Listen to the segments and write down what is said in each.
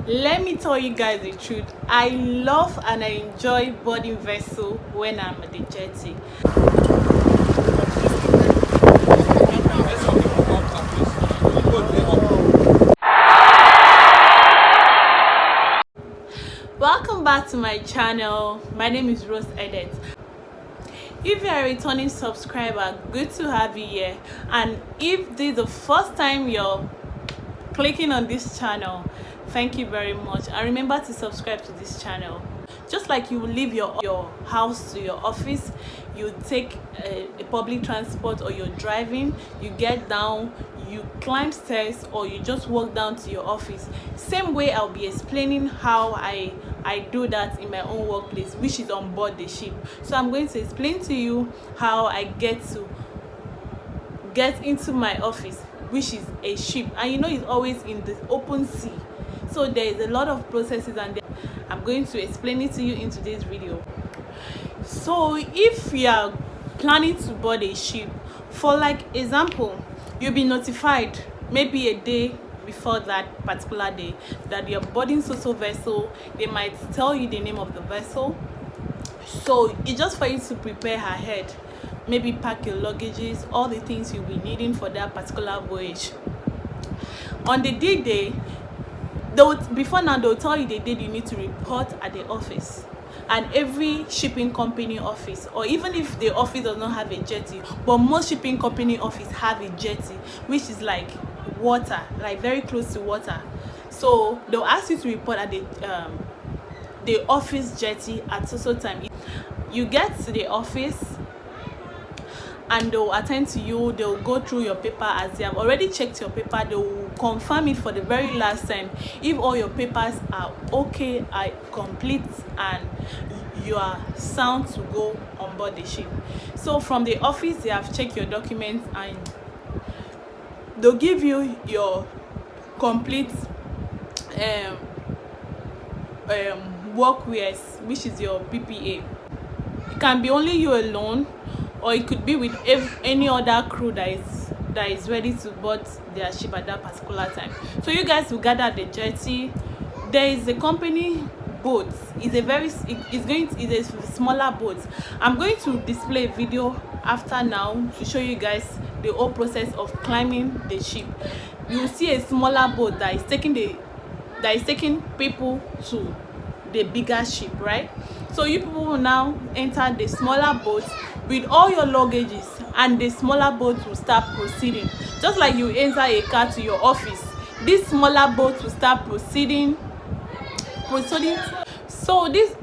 Let me tell you guys the truth. I love and I enjoy boarding vessel when I'm at the jetty. Welcome back to my channel. My name is Rose Edet. If you are a returning subscriber, good to have you here. And if this is the first time you're clicking on this channel, thank you very much. And remember to subscribe to this channel. Just like you will leave your house to your office, you take a public transport, or you're driving, you get down, you climb stairs, or you just walk down to your office. Same way I'll be explaining how I do that in my own workplace, which is on board the ship. So I'm going to explain to you how I get into my office, which is a ship, and you know it's always in the open sea. So there is a lot of processes, and I'm going to explain it to you in today's video. So if you are planning to board a ship, for like example, you'll be notified maybe a day before that particular day that you're boarding Xoxo vessel. They might tell you the name of the vessel, so it's just for you to prepare ahead. Maybe pack your luggages, all the things you'll be needing for that particular voyage. On the day, they'll tell you the day you need to report at the office. And every shipping company office, or even if the office does not have a jetty, but most shipping company office have a jetty, which is like water, like very close to water. So they'll ask you to report at the office jetty at so time. You get to the office and they'll attend to you. They'll go through your paper. As they have already checked your paper, they will confirm it for the very last time. If all your papers are okay, are complete, and you are sound to go on board the ship. So from the office, they have checked your documents and they'll give you your complete workwear, which is your PPA. It can be only you alone, or it could be with any other crew that is ready to board their ship at that particular time. So you guys will gather at the jetty. There is a company boat. It's a smaller boat. I'm going to display a video after now to show you guys the whole process of climbing the ship. You will see a smaller boat that is taking people to the bigger ship, right? So you people will now enter the smaller boat with all your luggages, and the smaller boat will start proceeding. Just like you enter a car to your office, this smaller boat will start proceeding. So this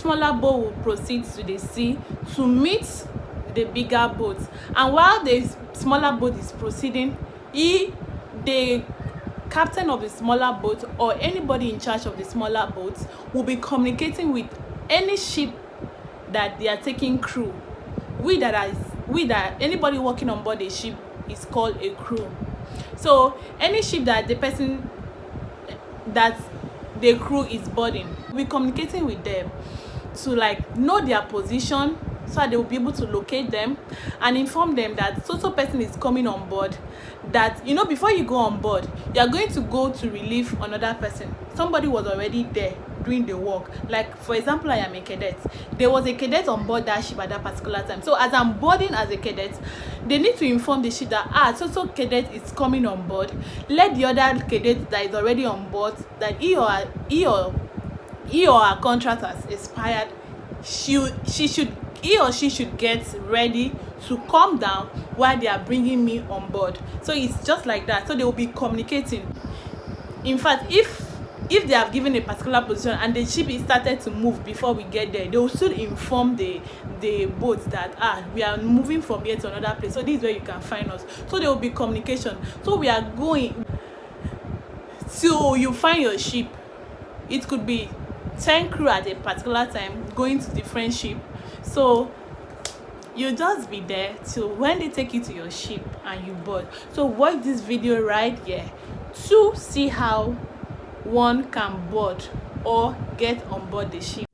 smaller boat will proceed to the sea to meet the bigger boat. And while the smaller boat is proceeding, the captain of the smaller boat, or anybody in charge of the smaller boat, will be communicating with any ship that they are taking crew. Anybody working on board a ship is called a crew. So any ship that the crew is boarding, we're communicating with them to like know their position, so that they will be able to locate them and inform them that so person is coming on board. That, you know, before you go on board, you are going to go to relieve another person. Somebody was already there doing the work. Like for example, I am a cadet. There was a cadet on board that ship at that particular time. So as I'm boarding as a cadet, they need to inform the ship that so cadet is coming on board. Let the other cadet that is already on board, that he or her contract has expired, he or she should get ready to come down while they are bringing me on board. So it's just like that. So they will be communicating. In fact, if they have given a particular position and the ship is started to move before we get there, they will still inform the boat that we are moving from here to another place, so this is where you can find us. So there will be communication. So we are going till you find your ship. It could be 10 crew at a particular time going to different ship. So you just be there till when they take you to your ship and you board. So watch this video right here to see how one can board or get on board the ship.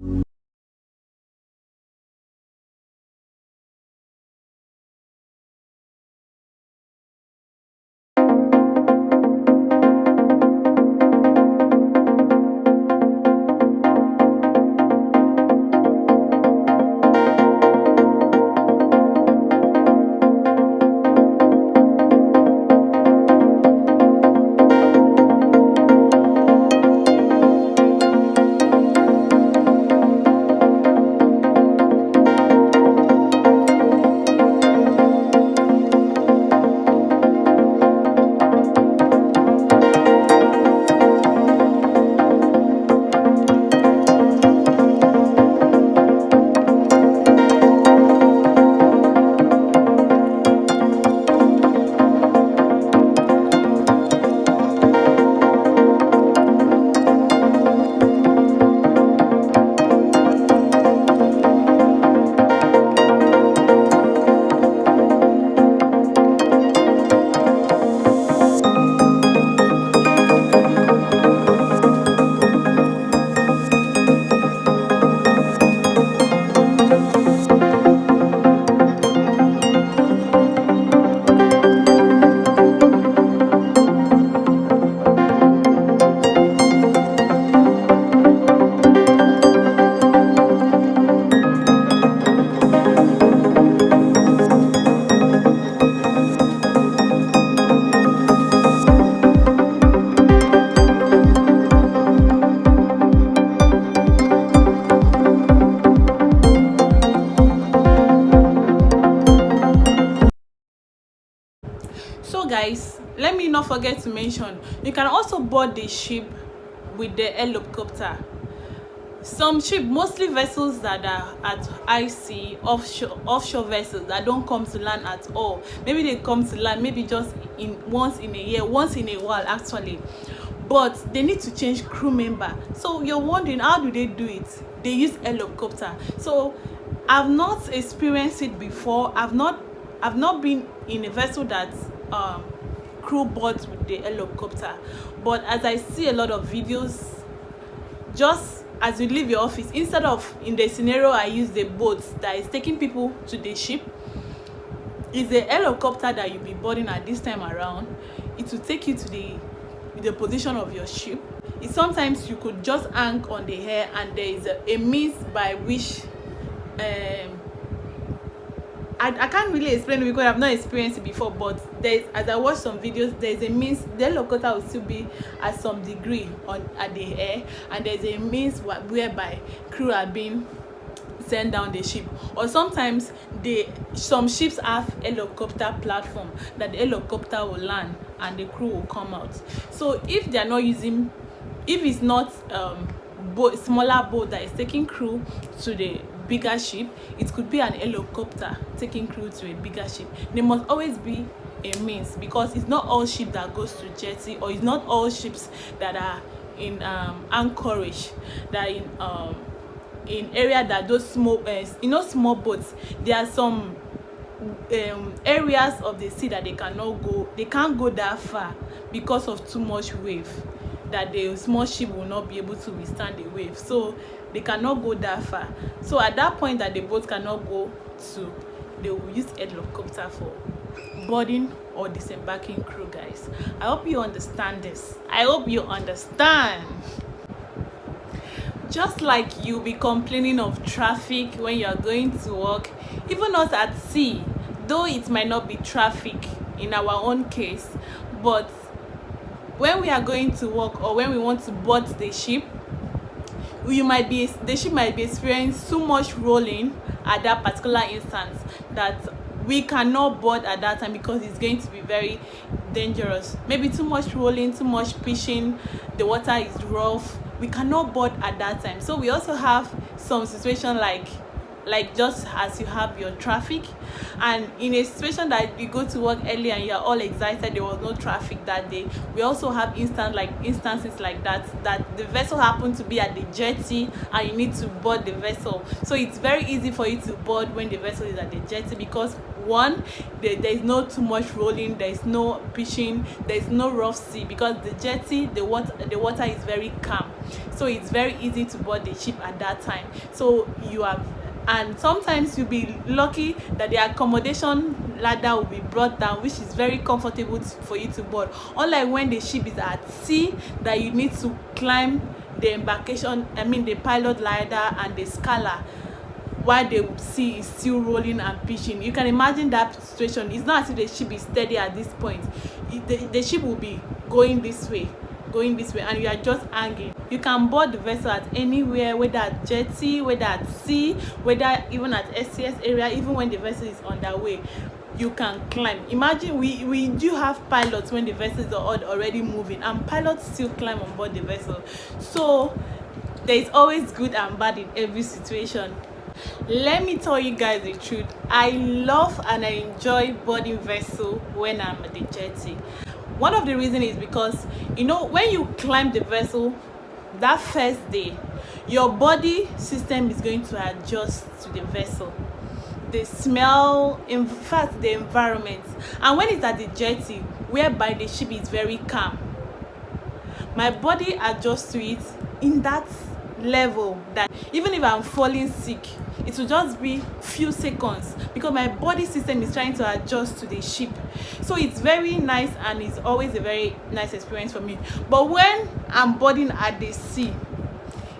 guys, let me not forget to mention, you can also board the ship with the helicopter. Some ship, mostly vessels that are at high sea, offshore vessels that don't come to land at all, maybe they come to land maybe just once in a year, once in a while actually, but they need to change crew member. So you're wondering, how do they do it? They use helicopter. So I've not experienced it before. I've not been in a vessel that crew boards with the helicopter, but as I see a lot of videos, just as you leave your office, instead of, in the scenario I use, the boat that is taking people to the ship, is a helicopter that you'll be boarding at this time around. It will take you to the position of your ship. Sometimes you could just hang on the air, and there is a means by which I can't really explain it because I've not experienced it before, but as I watch some videos, there's a means the helicopter will still be at some degree at the air, and there's a means whereby crew are being sent down the ship. Or sometimes some ships have helicopter platform that the helicopter will land and the crew will come out. So if they're not using, if it's not smaller boat that is taking crew to the bigger ship, it could be an helicopter taking crew to a bigger ship. There must always be a means, because it's not all ship that goes to jetty, or it's not all ships that are in anchorage, that are in area that those small small boats. There are some areas of the sea that they can't go that far because of too much wave, that the small ship will not be able to withstand the wave, so they cannot go that far. So at that point that the boat cannot go to, they will use helicopter for boarding or disembarking crew. Guys, I hope you understand this. I hope you understand. Just like you'll be complaining of traffic when you are going to work, even us at sea, though it might not be traffic in our own case, but when we are going to work or when we want to board the ship, the ship might be experiencing too much rolling at that particular instance, that we cannot board at that time because it's going to be very dangerous. Maybe too much rolling, too much pitching, the water is rough, we cannot board at that time. So we also have some situation like just as you have your traffic, and in a situation that you go to work early and you're all excited, there was no traffic that day, we also have instances like that the vessel happened to be at the jetty and you need to board the vessel. So it's very easy for you to board when the vessel is at the jetty, because one, there is no too much rolling, there is no pitching, there is no rough sea, because the jetty, the water is very calm, so it's very easy to board the ship at that time. So and sometimes you'll be lucky that the accommodation ladder will be brought down, which is very comfortable for you to board, unlike when the ship is at sea, that you need to climb the the pilot ladder and the scala while the sea is still rolling and pitching. You can imagine that situation. It's not as if the ship is steady at this point. The ship will be going this way, and you are just hanging. You can board the vessel at anywhere, whether at jetty, whether at sea, whether even at SCS area. Even when the vessel is on their way, you can climb. Imagine we do have pilots when the vessels are already moving, and pilots still climb on board the vessel. So there is always good and bad in every situation. Let me tell you guys the truth, I love and I enjoy boarding vessel when I'm at the jetty. One of the reasons is because, when you climb the vessel that first day, your body system is going to adjust to the vessel, the smell, in fact the environment. And when it's at the jetty, whereby the ship is very calm, my body adjusts to it in that level that even if I'm falling sick, it will just be few seconds, because my body system is trying to adjust to the ship. So it's very nice, and it's always a very nice experience for me. But when I'm boarding at the sea,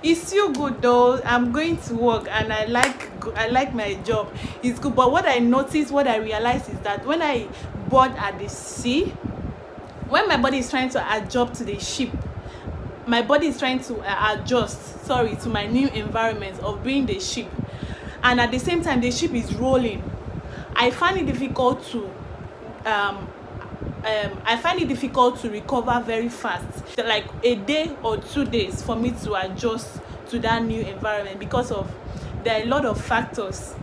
it's still good though. I'm going to work and I like my job, it's good. But what I realize is that when I board at the sea, when my body is trying to adjust to the ship, my body is trying to adjust to my new environment of being the ship, and at the same time the ship is rolling, I find it difficult to I find it difficult to recover very fast, like a day or 2 days for me to adjust to that new environment, because of there are a lot of factors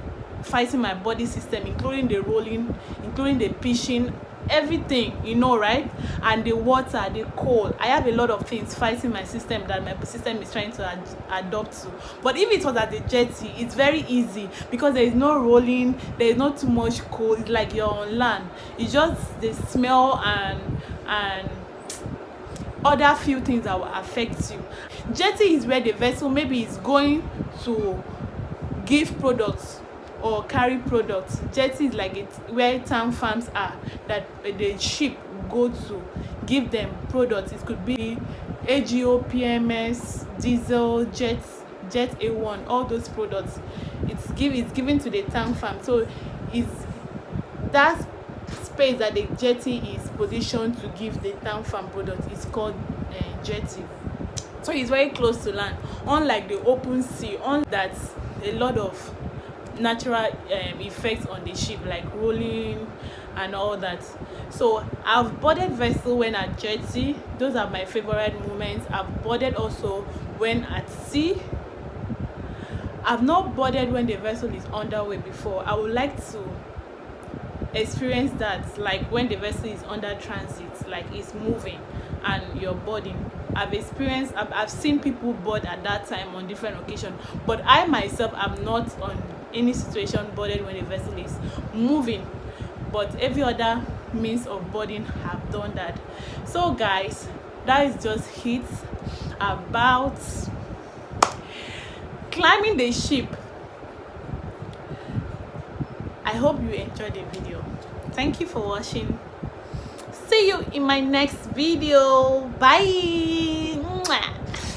fighting my body system, including the rolling, including the pitching, everything, you know, right? And the water, the cold. I have a lot of things fighting my system that my system is trying to adopt to. But if it was at the jetty, it's very easy because there is no rolling, there is not too much cold. It's like you're on land. It's just the smell and other few things that will affect you. Jetty is where the vessel maybe is going to give products or carry products. Jetty is like where tank farms are, that the ship go to give them products. It could be AGO, PMS, diesel, jet A1, all those products. It's given to the tank farm. So it's that space that the jetty is positioned to give the tank farm product is called jetty. So it's very close to land, unlike the open sea, on that a lot of natural effects on the ship, like rolling and all that. So I've boarded vessel when at jetty. Those are my favorite moments. I've boarded also when at sea. I've not boarded when the vessel is underway before. I would like to experience that, like when the vessel is under transit, like it's moving and you're boarding. I've seen people board at that time on different occasions, but I myself am not on any situation boarded when the vessel is moving, but every other means of boarding have done that. So guys, that is just it about climbing the ship. I hope you enjoyed the video. Thank you for watching. See you in my next video. Bye. Mwah.